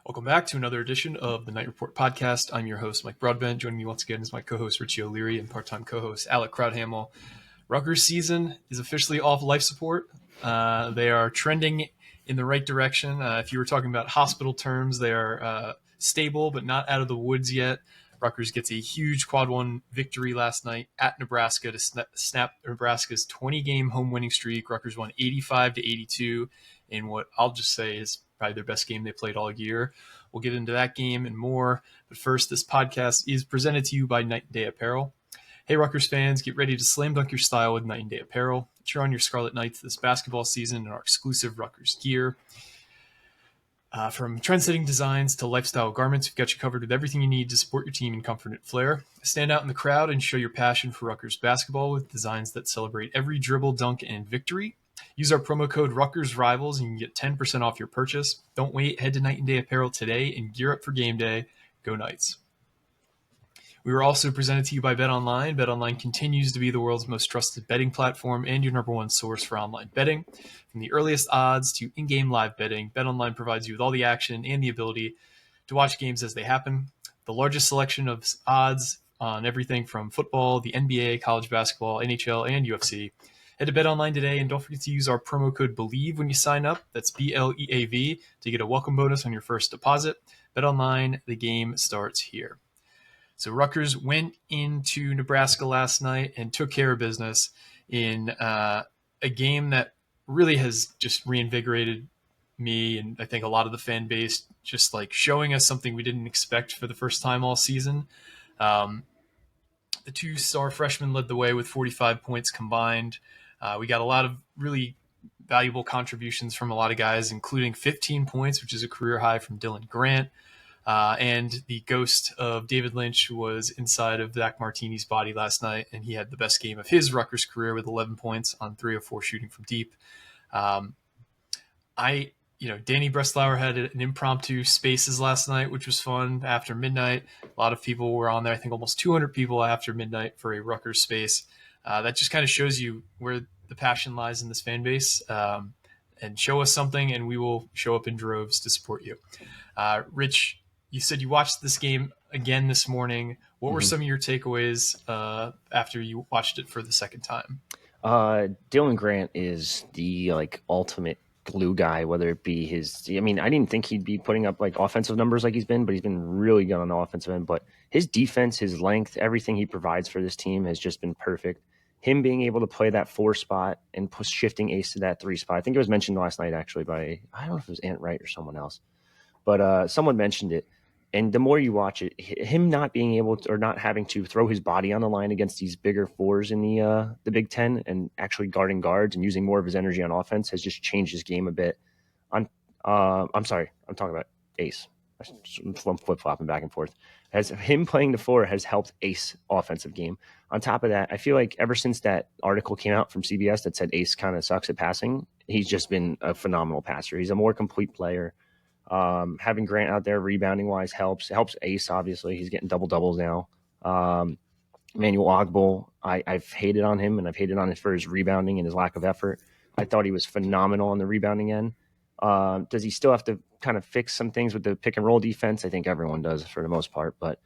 Welcome back to another edition of the Knight Report podcast. I'm your host, Mike Broadbent. Joining me once again is my co-host, Richie O'Leary, and part-time co-host, Alec Crowdhamel. Rutgers season is officially off life support. They are trending in the right direction. If you were talking about hospital terms, they are stable, but not out of the woods yet. Rutgers gets a huge quad one victory last night at Nebraska to snap Nebraska's 20-game home winning streak. Rutgers won 85-82 in what I'll just say is probably their best game they played all year. We'll get into that game and more. But first, this podcast is presented to you by Knight and Day Apparel. Hey, Rutgers fans, get ready to slam dunk your style with Knight and Day Apparel. Cheer on your Scarlet Knights this basketball season in our exclusive Rutgers gear. From trendsetting designs to lifestyle garments, we've got you covered with everything you need to support your team in comfort and flair. Stand out in the crowd and show your passion for Rutgers basketball with designs that celebrate every dribble, dunk, and victory. Use our promo code Rutgers Rivals and you can get 10% off your purchase. Don't wait. Head to Knight and Day Apparel today and gear up for game day. Go Knights. We were also presented to you by BetOnline. BetOnline continues to be the world's most trusted betting platform and your number one source for online betting. From the earliest odds to in-game live betting, BetOnline provides you with all the action and the ability to watch games as they happen. The largest selection of odds on everything from football, the NBA, college basketball, NHL, and UFC. Head to BetOnline today and don't forget to use our promo code BELIEVE when you sign up. That's BLEAV to get a welcome bonus on your first deposit. BetOnline, the game starts here. So Rutgers went into Nebraska last night and took care of business in a game that really has just reinvigorated me and I think a lot of the fan base, just like showing us something we didn't expect for the first time all season. The two-star freshmen led the way with 45 points combined. We got a lot of really valuable contributions from a lot of guys, including 15 points, which is a career high from Dylan Grant. And the ghost of David Lynch was inside of Zach Martini's body last night, and he had the best game of his Rutgers career with 11 points on 3 of 4 shooting from deep. Danny Breslauer had an impromptu spaces last night, which was fun after midnight. A lot of people were on there. I think almost 200 people after midnight for a Rutgers space. That just kind of shows you where the passion lies in this fan base. And show us something, and we will show up in droves to support you. Rich, you said you watched this game again this morning. What were some of your takeaways after you watched it for the second time? Dylan Grant is the ultimate glue guy, whether it be his. I mean, I didn't think he'd be putting up offensive numbers like he's been, but he's been really good on the offensive end. But his defense, his length, everything he provides for this team has just been perfect. Him being able to play that 4 spot and shifting Ace to that 3 spot. I think it was mentioned last night actually by, I don't know if it was Ant Wright or someone else, but someone mentioned it. And the more you watch it, him not being able to, or not having to throw his body on the line against these bigger 4s in the Big Ten and actually guarding guards and using more of his energy on offense has just changed his game a bit. I'm sorry, I'm talking about Ace. I'm flip-flopping back and forth. As him playing the 4 has helped Ace offensive game. On top of that, I feel like ever since that article came out from CBS that said Ace kind of sucks at passing, he's just been a phenomenal passer. He's a more complete player. Having Grant out there rebounding wise helps Ace. Obviously, he's getting double doubles now. Emmanuel Ogbol, I've hated on him and I've hated on him for his rebounding and his lack of effort. I thought he was phenomenal on the rebounding end. Does he still have to kind of fix some things with the pick and roll defense? I think everyone does for the most part, but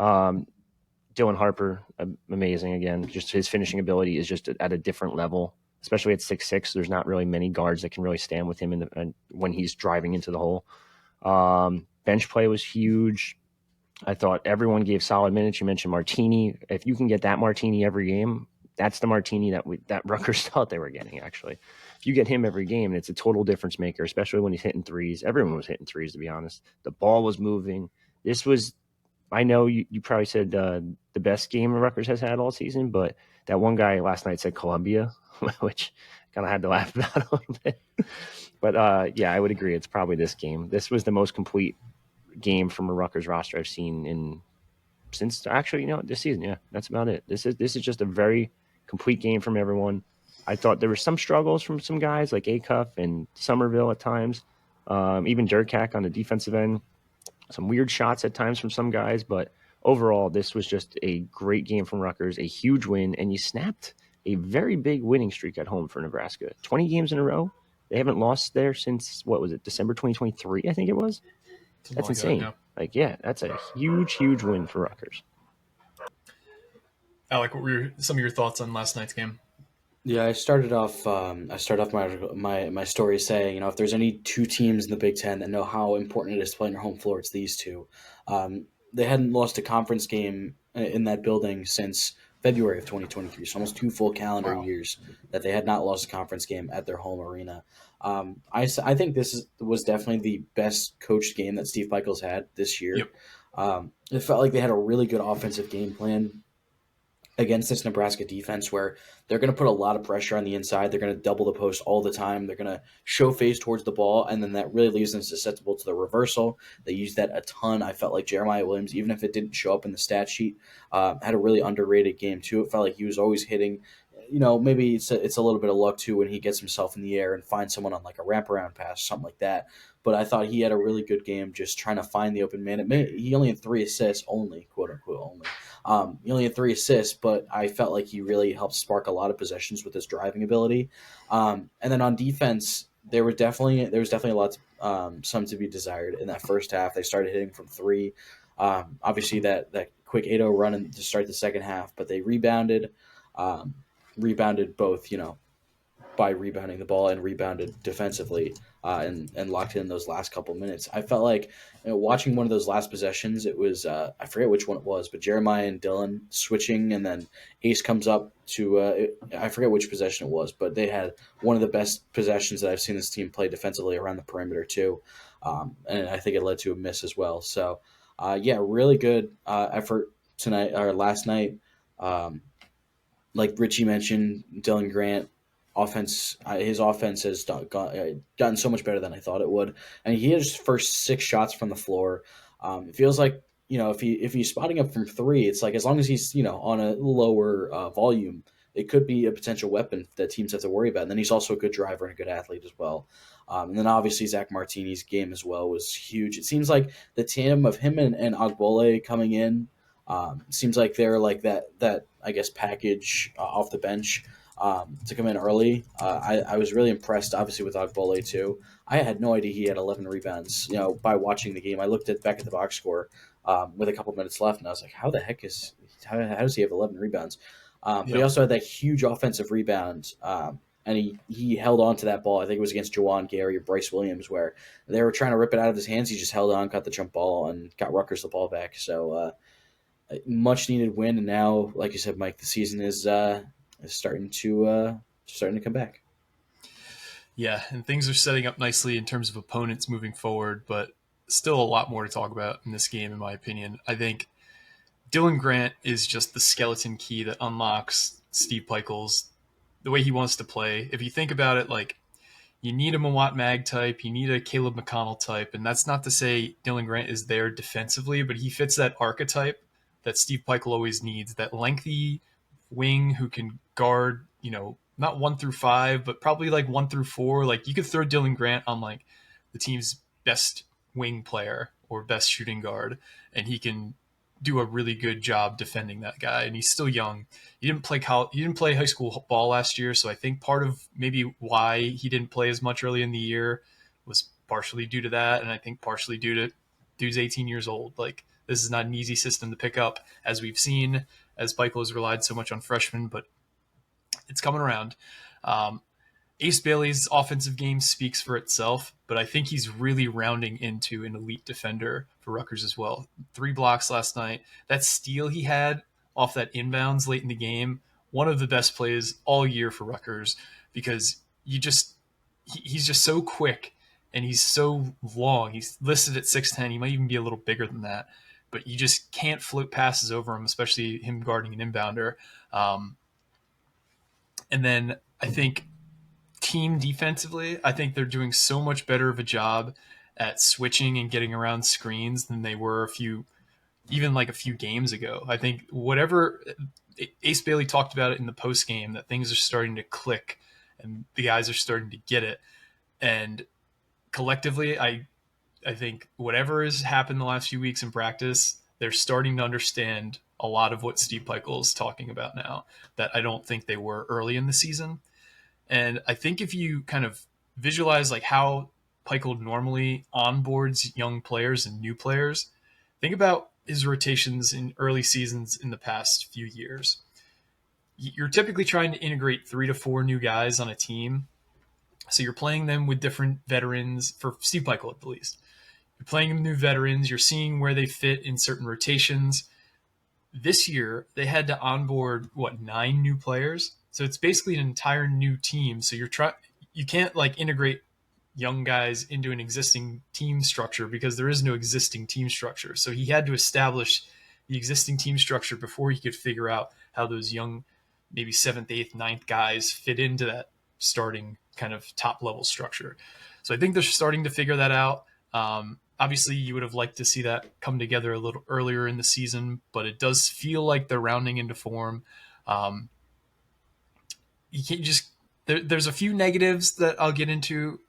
Dylan Harper, amazing again. Just his finishing ability is just at a different level, especially at 6'6". There's not really many guards that can really stand with him when he's driving into the hole. Bench play was huge. I thought everyone gave solid minutes. You mentioned Martini. If you can get that Martini every game, that's the Martini that Rutgers thought they were getting, actually. If you get him every game, it's a total difference maker, especially when he's hitting threes. Everyone was hitting threes, to be honest. The ball was moving. This was, I know you probably said the best game Rutgers has had all season, but that one guy last night said Columbia, which kind of had to laugh about a little bit. But, yeah, I would agree. It's probably this game. This was the most complete game from a Rutgers roster I've seen since actually, this season. Yeah, that's about it. This is just a very complete game from everyone. I thought there were some struggles from some guys like Acuff and Somerville at times, even Durkak on the defensive end. Some weird shots at times from some guys, but overall, this was just a great game from Rutgers, a huge win, and you snapped a very big winning streak at home for Nebraska. 20 games in a row. They haven't lost there since, what was it, December 2023, I think it was? Something That's like that. insane. Yeah. Like, yeah, that's a huge, huge win for Rutgers. Alec, what were some of your thoughts on last night's game? Yeah, I started off. I started off my story saying, if there's any two teams in the Big Ten that know how important it is to play on your home floor, it's these two. They hadn't lost a conference game in that building since February of 2023, so almost two full calendar Wow. years that they had not lost a conference game at their home arena. I think was definitely the best coached game that Steve Michaels had this year. Yep. It felt like they had a really good offensive game plan against this Nebraska defense where they're going to put a lot of pressure on the inside. They're going to double the post all the time. They're going to show face towards the ball, and then that really leaves them susceptible to the reversal. They use that a ton. I felt like Jeremiah Williams, even if it didn't show up in the stat sheet, had a really underrated game too. It felt like he was always hitting. Maybe it's a little bit of luck too when he gets himself in the air and finds someone on like a wraparound pass, something like that. But I thought he had a really good game just trying to find the open man. He only had 3 assists, only, quote unquote, only. He only had 3 assists, but I felt like he really helped spark a lot of possessions with his driving ability. And then on defense, there was definitely a lot, some to be desired in that first half. They started hitting from three. Obviously, that quick 8-0 run to start the second half, but they um, rebounded both, by rebounding the ball and rebounded defensively, and locked in those last couple minutes. I felt like watching one of those last possessions, it was I forget which one it was, but Jeremiah and Dylan switching, and then Ace comes up to I forget which possession it was, but they had one of the best possessions that I've seen this team play defensively around the perimeter too, and I think it led to a miss as well. So yeah, really good effort tonight or last night. Um, like Richie mentioned, Dylan Grant his offense has gotten so much better than I thought it would, and he had his first 6 shots from the floor. It feels like if he's spotting up from three, it's like as long as he's on a lower volume, it could be a potential weapon that teams have to worry about. And then he's also a good driver and a good athlete as well. And then obviously Zach Martini's game as well was huge. It seems like the tandem of him and Ogbole coming in seems like they're like that I guess package off the bench to come in early. I was really impressed, obviously, with Ogbole too. I had no idea he had 11 rebounds. By watching the game, I looked back at the box score with a couple minutes left, and I was like, "How the heck how does he have 11 rebounds?" But he Yep. also had that huge offensive rebound. And he held on to that ball. I think it was against Jawan Gary or Bryce Williams, where they were trying to rip it out of his hands. He just held on, got the jump ball, and got Rutgers the ball back. So much needed win, and now, like you said, Mike, the season is starting to come back. Yeah, and things are setting up nicely in terms of opponents moving forward, but still a lot more to talk about in this game, in my opinion. I think Dylan Grant is just the skeleton key that unlocks Steve Pikiell's the way he wants to play. If you think about it, like you need a Mawat Mag type, you need a Caleb McConnell type, and that's not to say Dylan Grant is there defensively, but he fits that archetype that Steve Pikiell always needs, that lengthy wing who can guard, not 1 through 5, but probably like 1 through 4. Like you could throw Dylan Grant on like the team's best wing player or best shooting guard, and he can do a really good job defending that guy. And he's still young. He didn't play high school ball last year, so I think part of maybe why he didn't play as much early in the year was partially due to that, and I think partially due to dude's 18 years old. Like this is not an easy system to pick up, as we've seen, as Michael has relied so much on freshmen, but it's coming around. Um, Ace Bailey's offensive game speaks for itself, but I think he's really rounding into an elite defender for Rutgers as well. 3 blocks last night. That steal he had off that inbounds late in the game, one of the best plays all year for Rutgers, because he's just so quick and he's so long. He's listed at 6'10". He might even be a little bigger than that, but you just can't float passes over him, especially him guarding an inbounder. And then I think team defensively, I think they're doing so much better of a job at switching and getting around screens than they were even like a few games ago. I think whatever Ace Bailey talked about it in the post game, that things are starting to click and the guys are starting to get it. And collectively, I think whatever has happened the last few weeks in practice, they're starting to understand a lot of what Steve Pikiell is talking about now that I don't think they were early in the season. And I think if you kind of visualize like how Peichel normally onboards young players and new players, think about his rotations in early seasons in the past few years. You're typically trying to integrate 3 to 4 new guys on a team. So you're playing them with different veterans, for Steve Peichel at least. You're playing them new veterans. You're seeing where they fit in certain rotations. This year, they had to onboard, 9 new players? So it's basically an entire new team. So you can't like integrate young guys into an existing team structure because there is no existing team structure. So he had to establish the existing team structure before he could figure out how those young, maybe 7th, 8th, 9th guys fit into that starting kind of top level structure. So I think they're starting to figure that out. Obviously, you would have liked to see that come together a little earlier in the season, but it does feel like they're rounding into form. You can't just there's a few negatives that I'll get into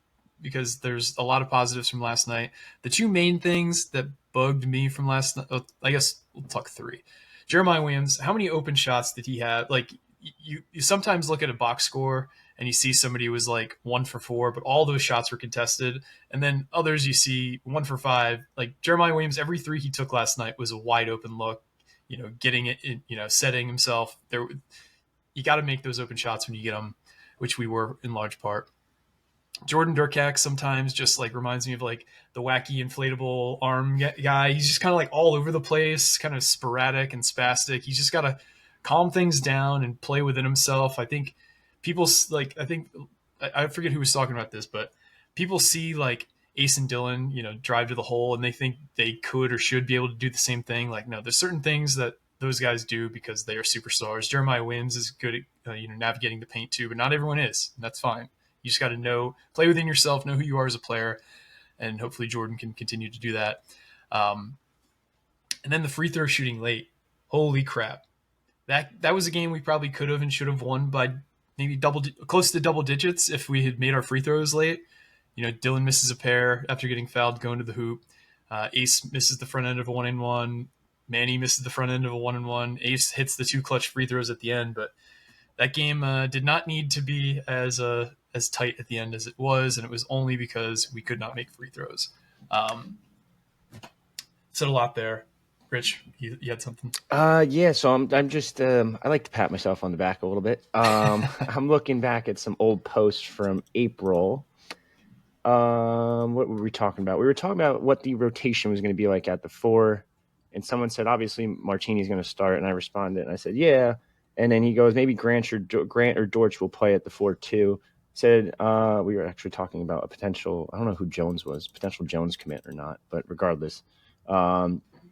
because there's a lot of positives from last night. The 2 main things that bugged me from last night, I guess we'll talk 3. Jeremiah Williams, how many open shots did he have? Like you sometimes look at a box score and you see somebody was like 1 for 4, but all those shots were contested. And then others you see 1 for 5. Like Jeremiah Williams, every 3 he took last night was a wide open look, getting it, setting himself there. You got to make those open shots when you get them, which we were in large part. Jordan Durkak sometimes just like reminds me of like the wacky inflatable arm guy. He's just kind of like all over the place, kind of sporadic and spastic. He's just got to calm things down and play within himself. I think people I forget who was talking about this, but people see like Ace and Dylan, drive to the hole and they think they could or should be able to do the same thing. Like, no, there's certain things that those guys do because they are superstars. Jeremiah Williams is good at, navigating the paint too, but not everyone is. And that's fine. You just got to play within yourself, know who you are as a player. And hopefully Jordan can continue to do that. And then the free throw shooting late. Holy crap. That was a game we probably could have and should have won by maybe close to double digits if we had made our free throws late. Dylan misses a pair after getting fouled going to the hoop. Ace misses the front end of a 1-and-1. Manny misses the front end of a 1-and-1. Ace hits the 2 clutch free throws at the end, but that game did not need to be as tight at the end as it was, and it was only because we could not make free throws. Said a lot there. Rich, you had something? Yeah. So I'm just I like to pat myself on the back a little bit. I'm looking back at some old posts from April. What were we talking about? We were talking about what the rotation was going to be like at the 4, and someone said obviously Martini's going to start, and I responded and I said yeah, and then he goes maybe Grant or Dortch will play at the 4 too. Said we were actually talking about a potential. I don't know who Jones was, potential Jones commit or not, but regardless.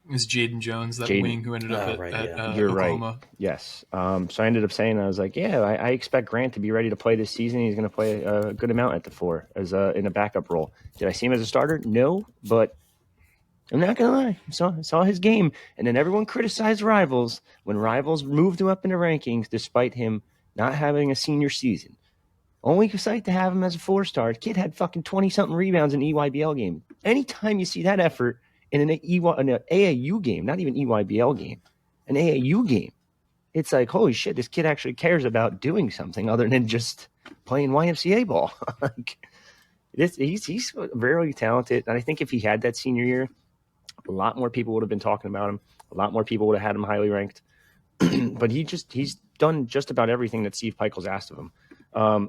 Is Jaden Jones, that wing who ended up at You're Oklahoma. Right. Yes. So I ended up saying, I was like, yeah, I expect Grant to be ready to play this season. He's going to play a good amount at the 4 as in a backup role. Did I see him as a starter? No, but I'm not going to lie. I saw his game. And then everyone criticized Rivals when Rivals moved him up in the rankings despite him not having a senior season. Only site to have him as a 4-star. Kid had fucking 20-something rebounds in an EYBL game. Anytime you see that effort in an AAU game, not even EYBL game, an AAU game, it's like, holy shit, this kid actually cares about doing something other than just playing YMCA ball. He's very talented. And I think if he had that senior year, a lot more people would have been talking about him. A lot more people would have had him highly ranked. But he's done just about everything that Steve Peichel's asked of him.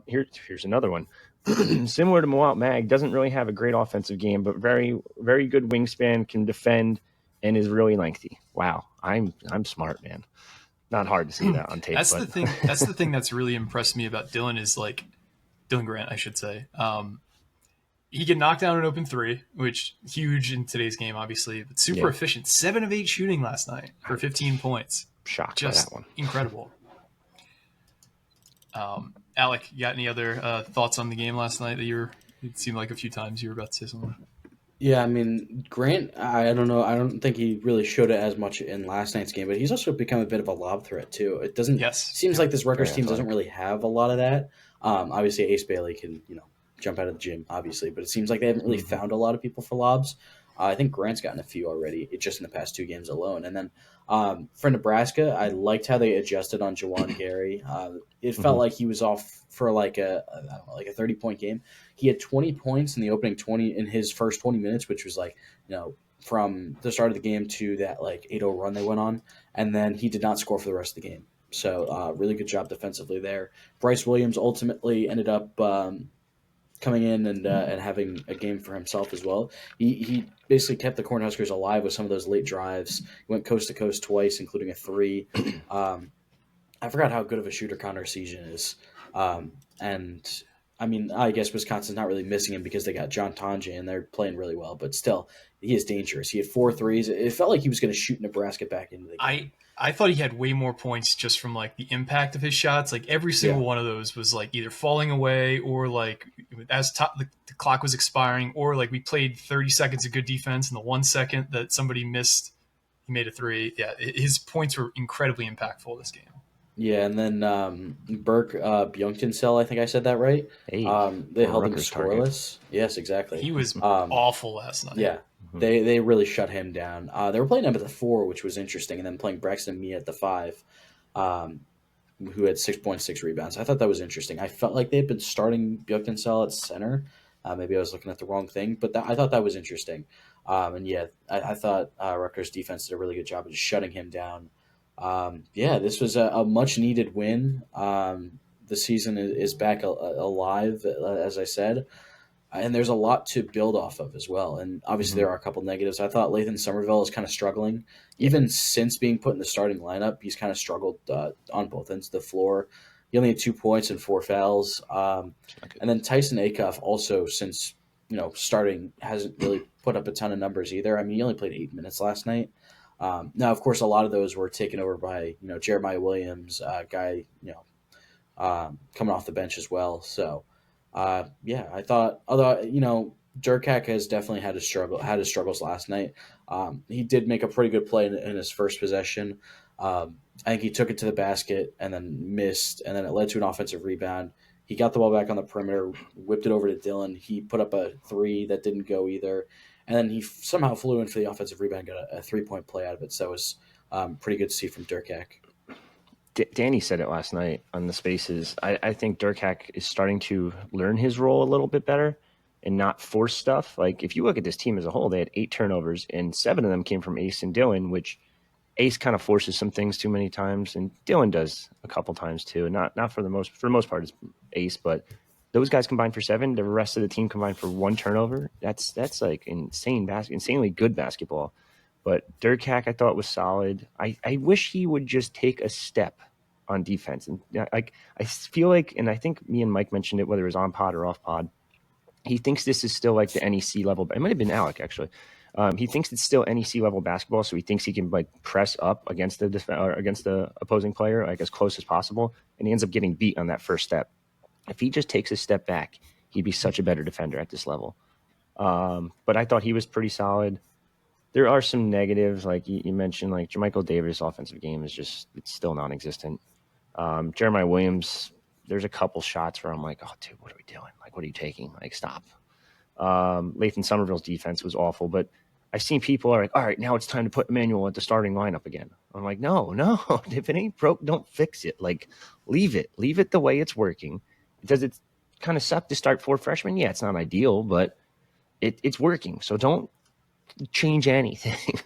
Here's another one. Similar to Moat Mag, doesn't really have a great offensive game, but very, very good wingspan, can defend, and is really lengthy. Wow, I'm smart, man. Not hard to see that on tape. That's the thing. That's the thing that's really impressed me about Dylan is like Dylan Grant, I should say. He can knock down an open 3, which huge in today's game, obviously, but super efficient. 7 of 8 shooting last night for 15 points. Shocked Just by that one. Incredible. Alec, you got any other thoughts on the game last night it seemed like a few times you were about to say something? Yeah, I mean, Grant, I don't know. I don't think he really showed it as much in last night's game, but he's also become a bit of a lob threat, too. It doesn't seems like this Rutgers team doesn't really have a lot of that. Obviously, Ace Bailey can, jump out of the gym, obviously, but it seems like they haven't really found a lot of people for lobs. I think Grant's gotten a few already, just in the past 2 games alone. And then for Nebraska, I liked how they adjusted on Jawan Gary. It felt like he was off for like a 30-point game. He had 20 points in the opening 20 in his first 20 minutes, which was like, from the start of the game to that like 8-0 run they went on, and then he did not score for the rest of the game. So really good job defensively there. Bryce Williams ultimately ended up coming in and having a game for himself as well. He basically kept the Cornhuskers alive with some of those late drives. He went coast to coast twice, including a 3. I forgot how good of a shooter Connor Sarkisian is. And I mean, I guess Wisconsin's not really missing him because they got John Tonje and they're playing really well, but still, he is dangerous. He had 4 threes. It felt like he was going to shoot Nebraska back into the game. I thought he had way more points just from like the impact of his shots. Like every single one of those was like either falling away or like as the clock was expiring, or like we played 30 seconds of good defense and the 1 second that somebody missed, he made a 3. Yeah, his points were incredibly impactful this game. Yeah, and then Burke Bjorkensel, I think I said that right. Hey, they held him Rutgers scoreless. target. Yes, exactly. He was awful last night. Yeah, they really shut him down. They were playing him at the 4, which was interesting, and then playing Braxton Mia at the 5, who had 6.6 rebounds. I thought that was interesting. I felt like they had been starting Bjorkensel at center. Maybe I was looking at the wrong thing, but I thought that was interesting. And yeah, I thought Rutgers defense did a really good job of just shutting him down. This was a much needed win. The season is back alive, as I said, and there's a lot to build off of as well. And obviously there are a couple negatives. I thought Lathan Somerville is kind of struggling. Even since being put in the starting lineup, he's kind of struggled on both ends of the floor. He only had 2 points and 4 fouls. And then Tyson Acuff also, since starting, hasn't really put up a ton of numbers either. I mean, he only played 8 minutes last night. Now, of course, a lot of those were taken over by Jeremiah Williams, guy coming off the bench as well. So I thought, although Durkak has definitely had his struggles last night. He did make a pretty good play in his first possession. I think he took it to the basket and then missed, and then it led to an offensive rebound. He got the ball back on the perimeter, whipped it over to Dylan. He put up a 3 that didn't go either. And then he somehow flew in for the offensive rebound, got a 3-point play out of it. So it was pretty good to see from Durkak. Danny said it last night on the Spaces. I think Durkak is starting to learn his role a little bit better and not force stuff. Like, if you look at this team as a whole, they had 8 turnovers, and 7 of them came from Ace and Dylan, which Ace kind of forces some things too many times, and Dylan does a couple times too. Not for the most part, it's Ace, but those guys combined for 7. The rest of the team combined for 1 turnover. That's like insanely good basketball. But Durkak, I thought, was solid. I wish he would just take a step on defense. And I feel like, and I think me and Mike mentioned it, whether it was on pod or off pod, he thinks this is still like the NEC level. It might have been Alec, actually. He thinks it's still NEC level basketball, so he thinks he can like press up against the opposing player like as close as possible, and he ends up getting beat on that first step. If he just takes a step back, he'd be such a better defender at this level. But I thought he was pretty solid. There are some negatives, like you mentioned, like Jermichael Davis' offensive game is it's still non-existent. Jeremiah Williams, there's a couple shots where I'm like, oh, dude, what are we doing? Like, what are you taking? Like, stop. Lathan Somerville's defense was awful, but I've seen people are like, all right, now it's time to put Emmanuel at the starting lineup again. I'm like, no, if it ain't broke, don't fix it. Like, leave it the way it's working. Does it kind of suck to start 4 freshmen? Yeah, it's not ideal, but it's working. So don't change anything.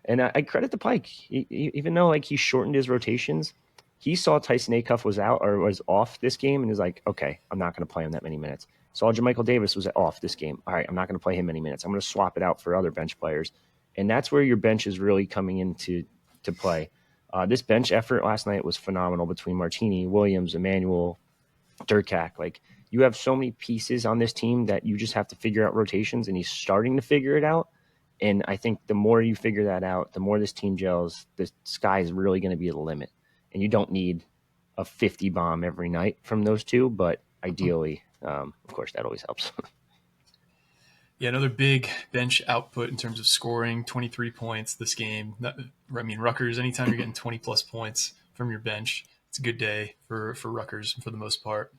And I credit the Pike, even though like he shortened his rotations. He saw Tyson Acuff was out or was off this game and is like, okay, I'm not going to play him that many minutes. Saw Jermichael Davis was off this game. All right, I'm not going to play him many minutes. I'm going to swap it out for other bench players. And that's where your bench is really coming into play. This bench effort last night was phenomenal between Martini, Williams, Emmanuel, Durkak. Like, you have so many pieces on this team that you just have to figure out rotations, and he's starting to figure it out. And I think the more you figure that out, the more this team gels, the sky is really going to be the limit. And you don't need a 50 bomb every night from those two, but ideally, of course, that always helps. Yeah, another big bench output in terms of scoring, 23 points this game. I mean, Rutgers, anytime you're getting 20-plus points from your bench, it's a good day for Rutgers for the most part.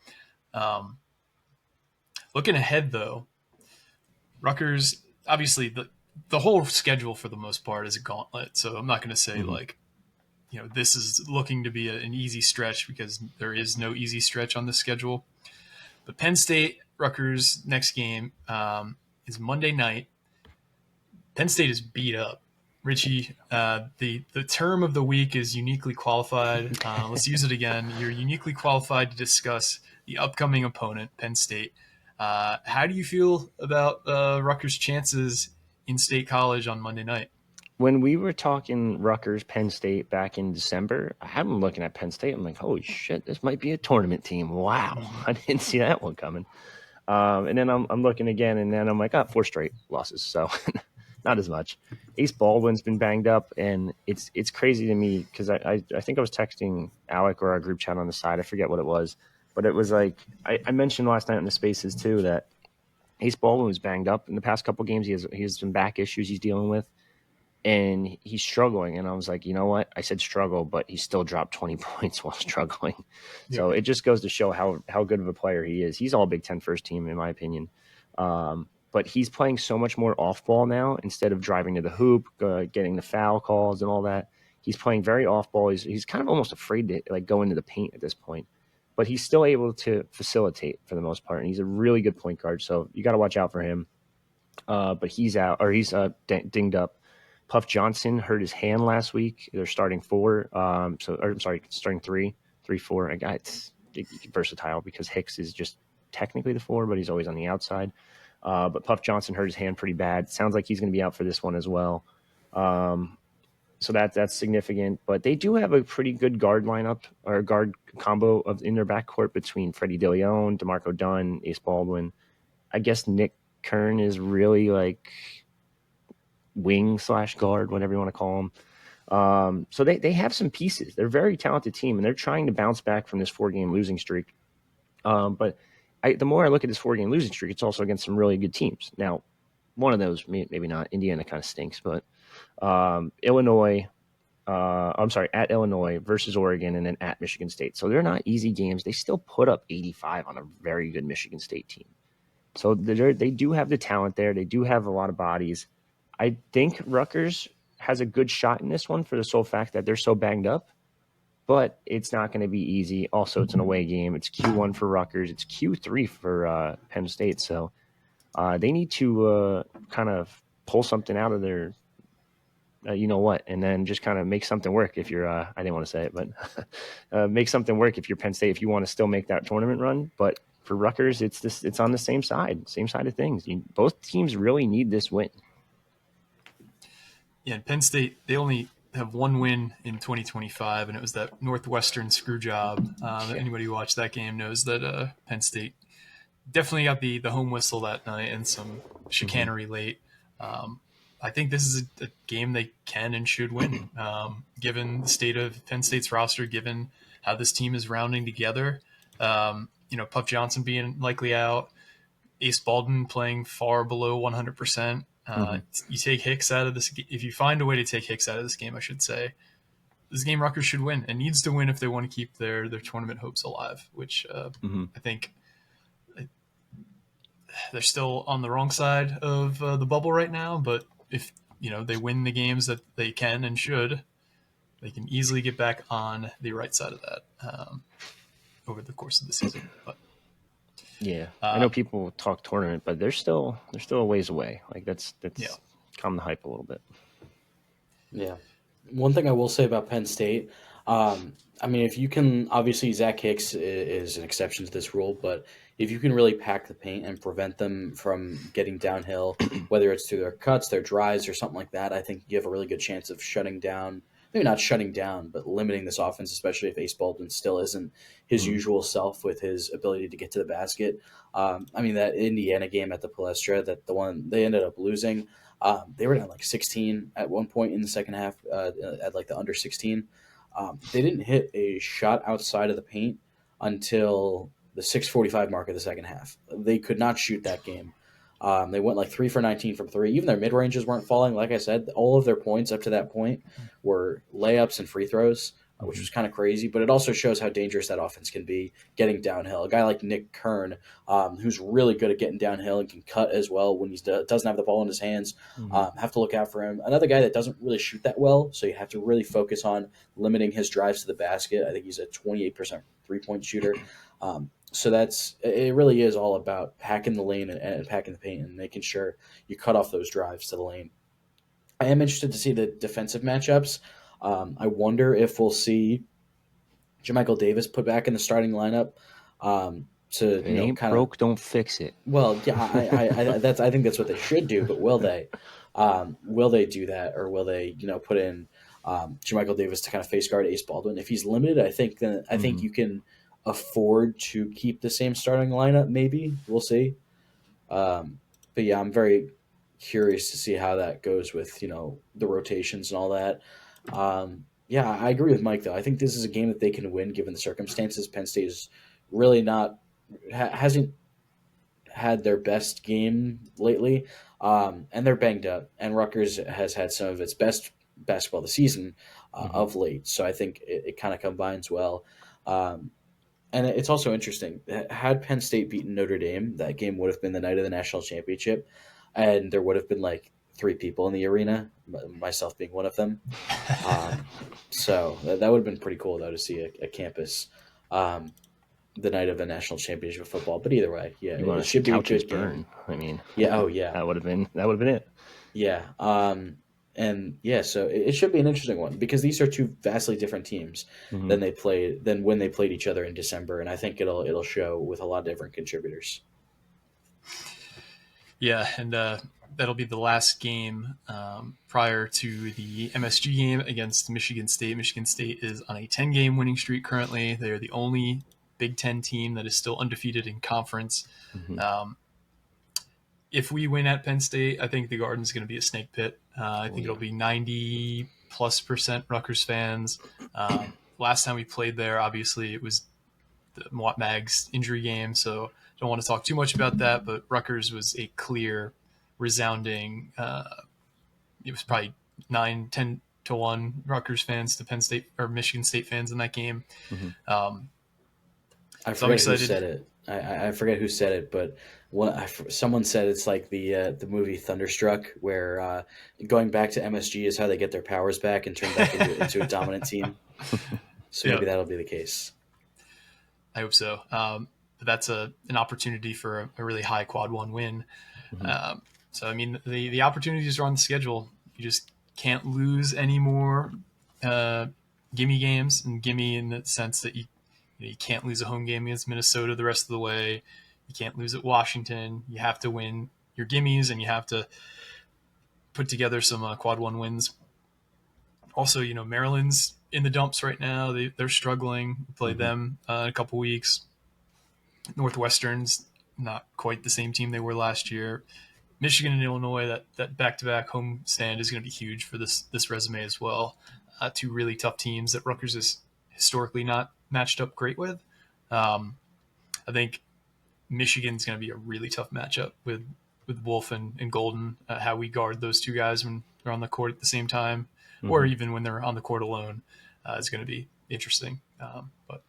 Looking ahead, though, Rutgers, obviously, the whole schedule for the most part is a gauntlet. So I'm not going to say this is looking to be an easy stretch, because there is no easy stretch on the schedule. But Penn State, Rutgers next game is Monday night. Penn State is beat up. Richie, the term of the week is uniquely qualified. Let's use it again. You're uniquely qualified to discuss the upcoming opponent, Penn State. How do you feel about Rutgers' chances in State College on Monday night? When we were talking Rutgers, Penn State back in December, I'm looking at Penn State. I'm like, holy shit, this might be a tournament team. Wow, I didn't see that one coming. And then I'm looking again, and then I'm like, 4 straight losses. So not as much. Ace Baldwin's been banged up, and it's crazy to me because I think I was texting Alec or our group chat on the side. I forget what it was, but it was like I mentioned last night in the spaces too that Ace Baldwin was banged up in the past couple games. He has some back issues he's dealing with, and he's struggling. And I was like, you know what? I said struggle, but he still dropped 20 points while struggling. Yeah. So it just goes to show how good of a player he is. He's all Big Ten first team, in my opinion. But he's playing so much more off ball now instead of driving to the hoop, getting the foul calls and all that. He's playing very off ball. He's kind of almost afraid to go into the paint at this point. But he's still able to facilitate for the most part, and he's a really good point guard. So you got to watch out for him. But he's out, or he's dinged up. Puff Johnson hurt his hand last week. They're starting 4. Starting 3, 4. It's versatile because Hicks is just technically the 4, but he's always on the outside. But Puff Johnson hurt his hand pretty bad. Sounds like he's going to be out for this one as well. So that's significant. But they do have a pretty good guard lineup or guard combo in their backcourt between Freddie DeLeon, DeMarco Dunn, Ace Baldwin. I guess Nick Kern is really like wing/guard, whatever you want to call him. So they have some pieces. They're a very talented team, and they're trying to bounce back from this 4-game losing streak. But the more I look at this 4-game losing streak, it's also against some really good teams. Now, one of those, maybe not. Indiana kind of stinks, but Illinois, at Illinois versus Oregon, and then at Michigan State. So they're not easy games. They still put up 85 on a very good Michigan State team. So they do have the talent there. They do have a lot of bodies. I think Rutgers has a good shot in this one for the sole fact that they're so banged up, but it's not going to be easy. Also, it's an away game. It's Q1 for Rutgers. It's Q3 for Penn State. So they need to kind of pull something out of their and then just kind of make something work if you're I didn't want to say it, but make something work if you're Penn State, if you want to still make that tournament run. But for Rutgers, it's on the same side of things. Both teams really need this win. Yeah, and Penn State, they only have one win in 2025, and it was that Northwestern screw job. Anybody who watched that game knows that Penn State definitely got the home whistle that night and some chicanery late. I think this is a game they can and should win, given the state of Penn State's roster, given how this team is rounding together. Puff Johnson being likely out, Ace Baldwin playing far below 100%. You take Hicks out of this. If you find a way to take Hicks out of this game, I should say, this game Rutgers should win and needs to win if they want to keep their tournament hopes alive, which I think they're still on the wrong side of the bubble right now. But if they win the games that they can and should, they can easily get back on the right side of that over the course of the season. But yeah, I know people talk tournament, but they're still a ways away. Like that's calm the hype a little bit. Yeah. One thing I will say about Penn State, if you can, obviously Zach Hicks is an exception to this rule, but if you can really pack the paint and prevent them from getting downhill, whether it's through their cuts, their drives, or something like that, I think you have a really good chance of shutting down, maybe not shutting down, but limiting this offense, especially if Ace Baldwin still isn't his usual self with his ability to get to the basket. That Indiana game at the Palestra, that the one they ended up losing, they were at 16 at one point in the second half, at the under 16. They didn't hit a shot outside of the paint until the 6:45 mark of the second half. They could not shoot that game. They went 3 for 19 from 3. Even their mid-ranges weren't falling. Like I said, all of their points up to that point were layups and free throws. which was kind of crazy. But it also shows how dangerous that offense can be getting downhill. A guy like Nick Kern, who's really good at getting downhill and can cut as well when he doesn't have the ball in his hands. Have to look out for him. Another guy that doesn't really shoot that well, so you have to really focus on limiting his drives to the basket. I think he's a 28% three-point shooter. So it really is all about packing the lane and packing the paint and making sure you cut off those drives to the lane. I am interested to see the defensive matchups. I wonder if we'll see JaMychal Davis put back in the starting lineup. It ain't broke, don't fix it. Well, yeah, I think that's what they should do. But will they? Will they do that, or will they, put in JaMychal Davis to kind of face guard Ace Baldwin? If he's limited, I think you can afford to keep the same starting lineup. Maybe we'll see. But yeah, I'm very curious to see how that goes with the rotations and all that. Yeah, I agree with Mike though. I think this is a game that they can win given the circumstances. Penn State is really hasn't had their best game lately, and they're banged up. And Rutgers has had some of its best basketball this season of late. So I think it kind of combines well. And it's also interesting. Had Penn State beaten Notre Dame, that game would have been the night of the national championship, and there would have been like 3 people in the arena, myself being one of them. So that would have been pretty cool, though, to see a campus the night of a national championship of football. But either way, yeah, it should be a good game. I mean, yeah, oh yeah, that would have been it. Yeah, and yeah, so it should be an interesting one because these are 2 vastly different teams than when they played each other in December, and I think it'll show with a lot of different contributors. Yeah, and that'll be the last game prior to the MSG game against Michigan State. Michigan State is on a 10-game winning streak currently. They are the only Big Ten team that is still undefeated in conference. If we win at Penn State, I think the Garden's going to be a snake pit. I think it'll be 90+% Rutgers fans. Last time we played there, obviously, it was the Mwat Mag's injury game, so don't want to talk too much about that, but Rutgers was a clear, resounding, it was probably 9-10 to 1 Rutgers fans to Penn State or Michigan State fans in that game. I forget who said it. I forget who said it, but someone said it's like the movie Thunderstruck, where going back to MSG is how they get their powers back and turn back into a dominant team. So maybe that'll be the case. I hope so. But that's an opportunity for a really high quad 1 win. So I mean, the opportunities are on the schedule. You just can't lose any more gimme games, and gimme in the sense that you can't lose a home game against Minnesota the rest of the way. You can't lose at Washington. You have to win your gimmies, and you have to put together some quad 1 wins. Also, Maryland's in the dumps right now. They're struggling. We played them in a couple weeks. Northwestern's not quite the same team they were last year. Michigan and Illinois, that back-to-back home stand is going to be huge for this resume as well. 2 really tough teams that Rutgers is historically not matched up great with. I think Michigan's going to be a really tough matchup with Wolf and Golden. How we guard those 2 guys when they're on the court at the same time, or even when they're on the court alone, is going to be interesting. But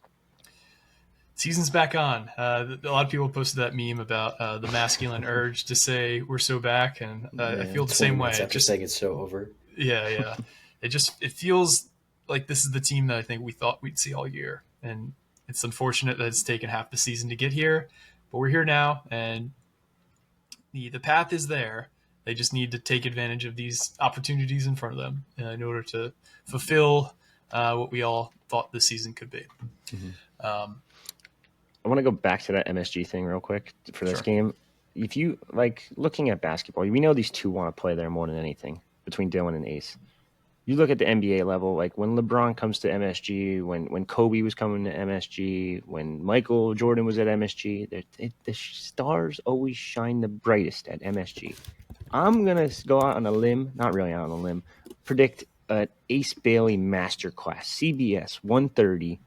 season's back on. A lot of people posted that meme about the masculine urge to say we're so back, and I feel the same way. After saying it's so over. Yeah. It feels like this is the team that I think we thought we'd see all year, and it's unfortunate that it's taken half the season to get here, but we're here now, and the path is there. They just need to take advantage of these opportunities in front of them in order to fulfill what we all thought this season could be. I want to go back to that MSG thing real quick for this game. If you looking at basketball, we know these 2 want to play there more than anything between Dylan and Ace. You look at the NBA level, like when LeBron comes to MSG, when Kobe was coming to MSG, when Michael Jordan was at MSG, the stars always shine the brightest at MSG. I'm going to go out on a limb, not really out on a limb, predict an Ace Bailey masterclass, CBS 130,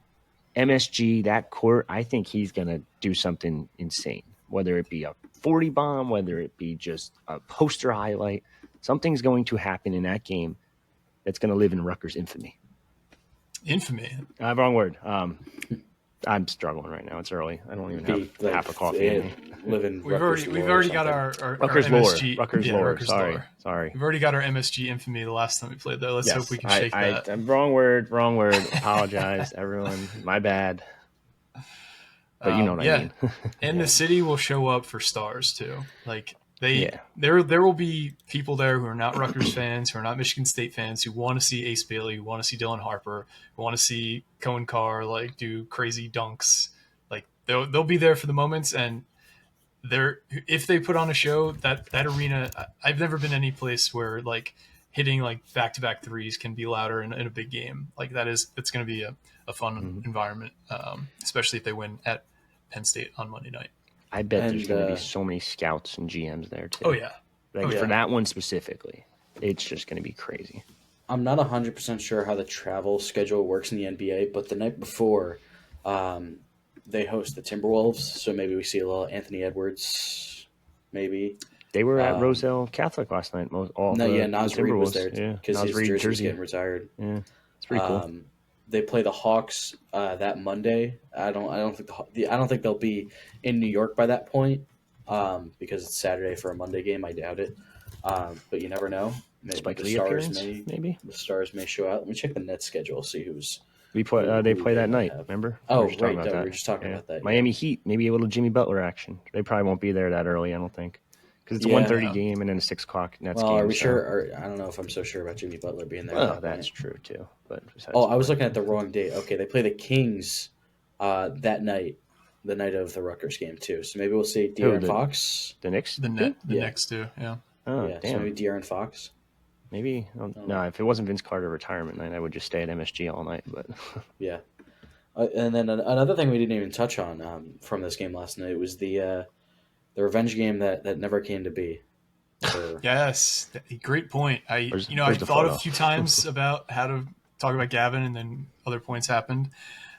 MSG, that court. I think he's going to do something insane, whether it be a 40 bomb, whether it be just a poster highlight. Something's going to happen in that game that's going to live in Rutgers infamy. Infamy. Wrong word. I'm struggling right now. It's early. I don't even have half a coffee in me. We've already got our Rutgers MSG. lore. Rutgers lore. Sorry. We've already got our MSG infamy the last time we played though. Let's hope we can shake that. Wrong word. Apologize, everyone. My bad. But you know what I mean. And the city will show up for stars too. Like there will be people there who are not Rutgers fans, who are not Michigan State fans, who want to see Ace Bailey, who want to see Dylan Harper, who want to see Cohen Carr like do crazy dunks. Like they'll be there for the moments, and if they put on a show, that arena, I've never been any place where like hitting like back-to-back threes can be louder in a big game. Like it's going to be a fun environment, especially if they win at Penn State on Monday night. I bet there's going to be so many scouts and GMs there too. Oh yeah. For that one specifically, it's just going to be crazy. I'm not 100% sure how the travel schedule works in the NBA, but the night before, they host the Timberwolves, so maybe we see a little Anthony Edwards, maybe. They were at Roselle Catholic last night. Nas Reed was there because his jersey was getting retired. Yeah, it's pretty cool. They play the Hawks that Monday. I don't think they'll be in New York by that point because it's Saturday for a Monday game. I doubt it, but you never know. Maybe the Stars may show out. Let me check the Nets schedule, see who's. They play that night. Remember? Oh, right. We were just talking about that. Miami Heat, maybe a little Jimmy Butler action. They probably won't be there that early, I don't think. Because it's a 1:30 game and then a 6 o'clock Nets game. Are we sure? I don't know if I'm so sure about Jimmy Butler being there. Oh, that's true, too. But I was looking at the wrong date. Okay, they play the Kings that night, the night of the Rutgers game, too. So maybe we'll see De'Aaron Fox. The Knicks? The Knicks, too, yeah. Oh, damn. So maybe De'Aaron Fox. Maybe. No, if it wasn't Vince Carter retirement night, I would just stay at MSG all night. But yeah. And then another thing we didn't even touch on from this game last night was the revenge game that never came to be. Yes, great point. I thought a few times about how to talk about Gavin, and then other points happened.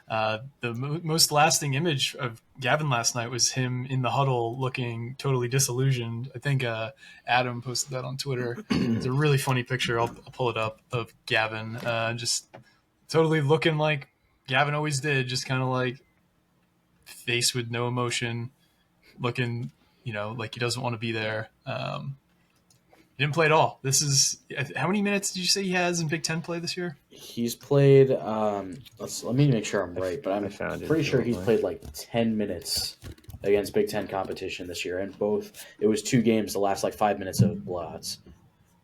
The most lasting image of Gavin last night was him in the huddle looking totally disillusioned. I think Adam posted that on Twitter. It's a really funny picture. I'll pull it up of Gavin just totally looking like Gavin always did, just kind of like face with no emotion, looking, like he doesn't want to be there. He didn't play at all. This is how many minutes did you say he has in Big Ten play this year? He's played. Let me make sure I'm right, but I'm pretty sure he's played like 10 minutes against Big Ten competition this year, and it was 2 games. The last 5 minutes of blowouts.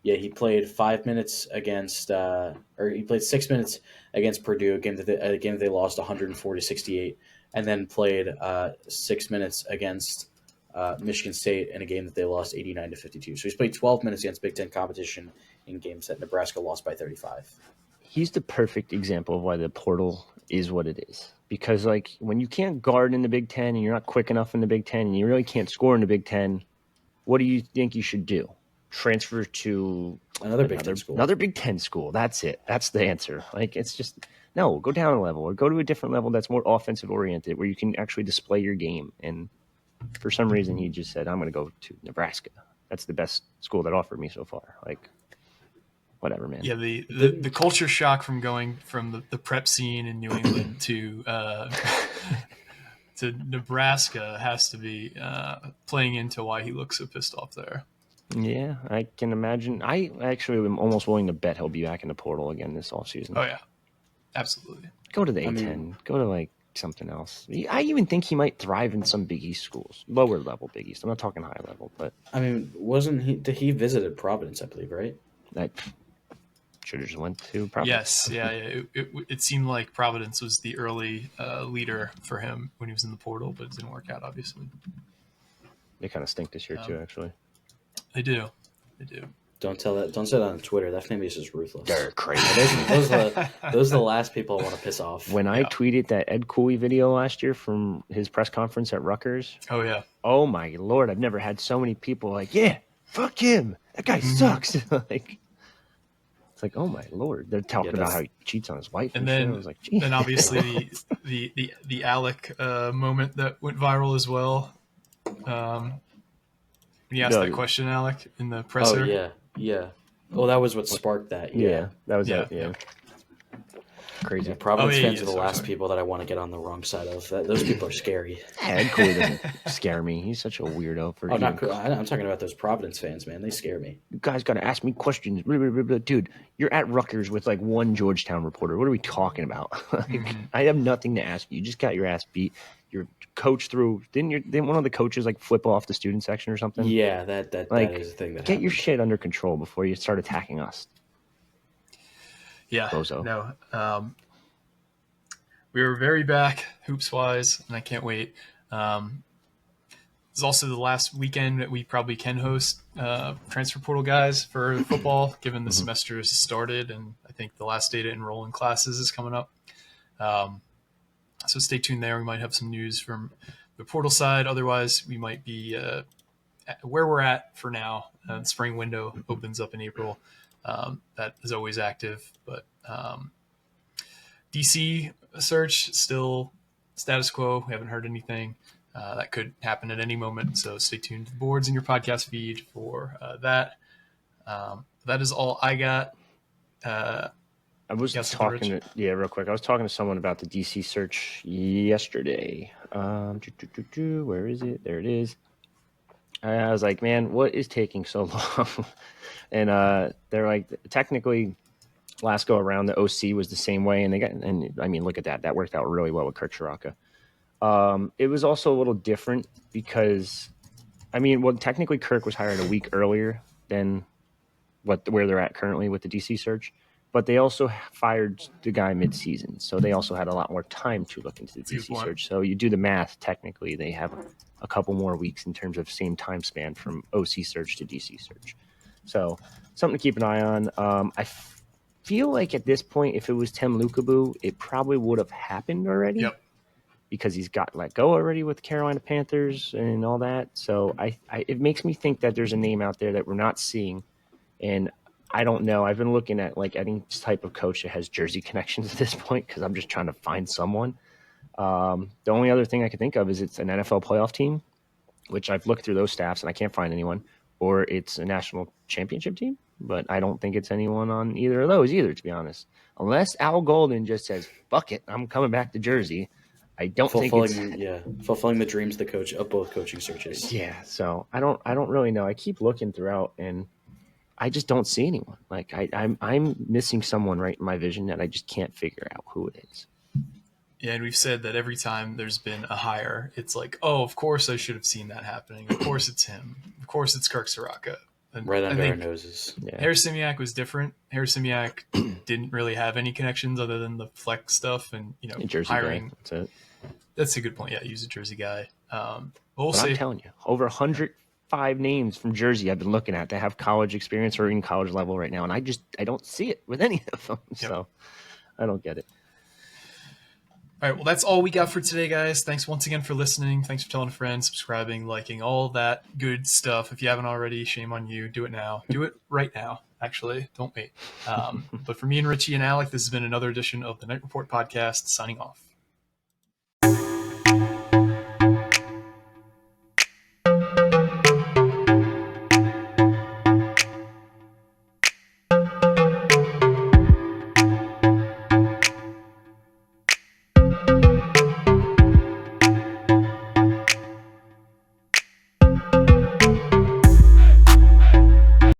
Yeah, he played 5 minutes against, or he played 6 minutes against Purdue, a game that they lost 104-68, and then played 6 minutes against Michigan State in a game that they lost 89-52. So he's played 12 minutes against Big Ten competition in games that Nebraska lost by 35. He's the perfect example of why the portal is what it is. Because when you can't guard in the Big Ten and you're not quick enough in the Big Ten and you really can't score in the Big Ten, what do you think you should do? Transfer to another Big Ten school. Another Big Ten school. That's it. That's the answer. It's just no. Go down a level or go to a different level that's more offensive oriented, where you can actually display your game. And for some reason, he just said, "I'm going to go to Nebraska. That's the best school that offered me so far." Whatever, man. Yeah, the culture shock from going from the prep scene in New England to Nebraska has to be playing into why he looks so pissed off there. Yeah, I can imagine. I actually am almost willing to bet he'll be back in the portal again this offseason. Oh, yeah. Absolutely. Go to the A-10. Go to, something else. I even think he might thrive in some Big East schools. Lower level Big East. I'm not talking high level, but... wasn't he... He visited Providence, I believe, right? I should have just went to Providence. Yes, yeah. It seemed like Providence was the early leader for him when he was in the portal, but it didn't work out, obviously. They kind of stink this year, too, actually. They do. Don't say that on Twitter. That fan base is ruthless. They're crazy. Those are the last people I want to piss off. When I tweeted that Ed Cooley video last year from his press conference at Rutgers. Oh, yeah. Oh, my Lord. I've never had so many people yeah, fuck him. That guy sucks. It's oh, my Lord. They're talking about how he cheats on his wife. And then, I was geez. Then obviously the Alec moment that went viral as well. When you asked that question, Alec, in the presser. Oh, yeah. Well, that was what sparked that. Yeah that was it. Yeah. Crazy. Yeah, Providence yeah, fans yeah, are the sorry, last sorry. people that I want to get on the wrong side of. Those people are scary. Ed Cooley doesn't scare me. He's such a weirdo. For Oh, even not cool. I'm talking about those Providence fans, man. They scare me. you guys got to ask me questions. Blah, blah, blah, blah. Dude, you're at Rutgers with like one Georgetown reporter. What are we talking about? I have nothing to ask you. You just got your ass beat. Your coach threw. Didn't one of the coaches like flip off the student section or something? Yeah, that Like, is a thing that get your happened. shit under control before you start attacking us. Yeah, Bozo. no. We were very back hoops wise, and I can't wait. It's also the last weekend that we probably can host transfer portal guys for football, given the semester has started, and I think the last day to enroll in classes is coming up. So stay tuned there. We might have some news from the portal side. Otherwise, we might be where we're at for now. The spring window opens up in April. That is always active, but DC search still status quo. We haven't heard anything. That could happen at any moment. So stay tuned to the boards in your podcast feed for that. That is all I got. I was talking to, real quick. I was talking to someone about the DC search yesterday. Where is it? There it is. I was like, man, what is taking so long? And they're like, technically, last go around, the OC was the same way, and I mean, look at that. That worked out really well with Kirk Chiraka. It was also a little different because, I mean, well, technically Kirk was hired a week earlier than where they're at currently with the DC search, but they also fired the guy mid-season, so they also had a lot more time to look into the DC search. So you do the math, technically they have a couple more weeks in terms of same time span from OC search to DC search. So something to keep an eye on. I feel like at this point, if it was Tem Lukabu, it probably would have happened already. Yep. Because he's got let go already with Carolina Panthers and all that. So it makes me think that there's a name out there that we're not seeing. And I don't know. I've been looking at like any type of coach that has Jersey connections at this point because I'm just trying to find someone. The only other thing I can think of is it's an NFL playoff team, which I've looked through those staffs and I can't find anyone, or it's a national championship team. But I don't think it's anyone on either of those either, to be honest. Unless Al Golden just says, fuck it, I'm coming back to Jersey. I don't think it's fulfilling the dreams of both coaching searches. Yeah, so I don't really know. I keep looking throughout, and I just don't see anyone. Like I'm missing someone right in my vision that I just can't figure out who it is. Yeah, and we've said that every time there's been a hire, it's like, oh, of course I should have seen that happening. Of course it's him. Of course it's Kirk Chiraka. And right under our noses. Yeah. Harris Simiak was different. Harris Simiak didn't really have any connections other than the flex stuff and Jersey hiring. Guy. That's it. That's a good point. Yeah, use a Jersey guy. I'm telling you, over 105 names from Jersey I've been looking at that have college experience or in college level right now, and I don't see it with any of them. Yep. So I don't get it. All right, well, that's all we got for today, guys. Thanks once again for listening. Thanks for telling a friend, subscribing, liking, all that good stuff. If you haven't already, shame on you. Do it now. Do it right now, actually. Don't wait. But for me and Richie and Alec, this has been another edition of the Knight Report podcast, signing off.